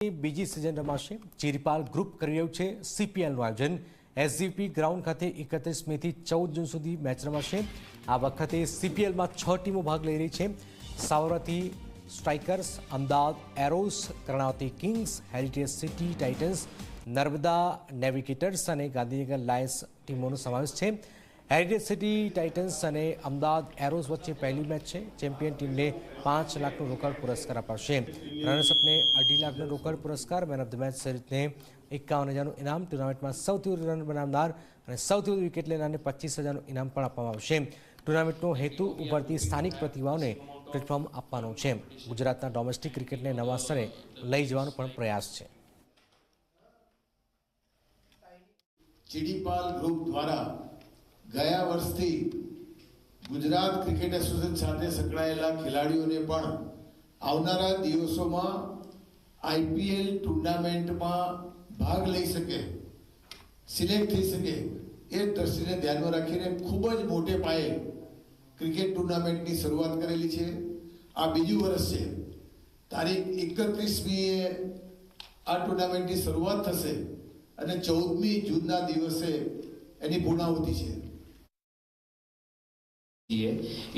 બીજી સિઝન રમાશે. ચિરપાલ ગ્રુપ કરી રહ્યું છે સીપીએલનું આયોજન. એસજીપી ગ્રાઉન્ડ ખાતે 31 મેથી 14 જૂન સુધી મેચ રમાશે. આ વખતે સીપીએલમાં 6 ટીમો ભાગ લઈ રહી છે. Sabarmati strikers, Ahmedabad arrows, Karnavati kings, heritage city titans, Narmada navigators અને ગાંધીનગર લાયન્સ ટીમોનો સમાવેશ છે. હેરિટેજ સિટી ટાઇટન્સ અને અમદાવાદ એરોઝ વચ્ચે પહેલી મેચ છે. ચેમ્પિયન ટીમને 5 લાખનો રોકડ પુરસ્કાર અપાશે. રનર્સઅપને 2.5 લાખનો રોકડ પુરસ્કાર, મેન ઓફ ધ મેચ સહિતને 51,000નું ઇનામ, ટુર્નામેન્ટમાં સૌથી વધુ રન બનાવનાર અને સૌથી વધુ વિકેટ લેનારને 25,000નું ઇનામ પણ આપવામાં આવશે. ટુર્નામેન્ટનો હેતુ ઉભરતી સ્થાનિક પ્રતિભાઓને પ્લેટફોર્મ આપવાનો છે. ગુજરાતના ડોમેસ્ટિક ક્રિકેટને નવા સ્તરે લઈ જવાનો પણ પ્રયાસ છે. ચિડીપાલ ગ્રુપ દ્વારા ગયા વર્ષથી ગુજરાત ક્રિકેટ એસોસિએશન સાથે સંકળાયેલા ખેલાડીઓને પણ આવનારા દિવસોમાં આઈપીએલ ટુર્નામેન્ટમાં ભાગ લઈ શકે, સિલેક્ટ થઈ શકે એ દ્રષ્ટિને ધ્યાનમાં રાખીને ખૂબ જ મોટે પાયે ક્રિકેટ ટુર્નામેન્ટની શરૂઆત કરેલી છે. આ બીજું વર્ષ છે. તારીખ 31મીએ આ ટુર્નામેન્ટની શરૂઆત થશે અને 14મી જૂનના દિવસે એની પૂર્ણાહુતિ છે.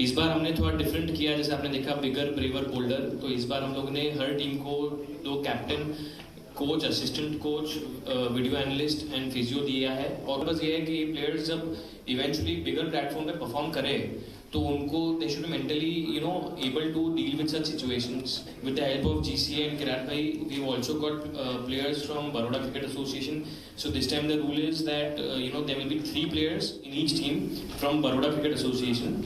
इस बार हमने थोड़ा डिफरेंट किया. जैसे आपने देखा बिगर ब्रेवर बोल्डर, तो इस बार हम लोगों ने हर टीम को 2 captain, coach, assistant coach, video analyst and physio दिया है. और बस ये है कि प्लेयर्स जब इवेंचुअली बिगर प्लेटफॉर्म पे परफॉर्म करें तो उनको they should be mentally able to deal with such situations. With the help of GCA and Kirat भाई, we also got players from Baroda cricket association. So this time the rule is that there will be 3 players in each team from Baroda Cricket Association.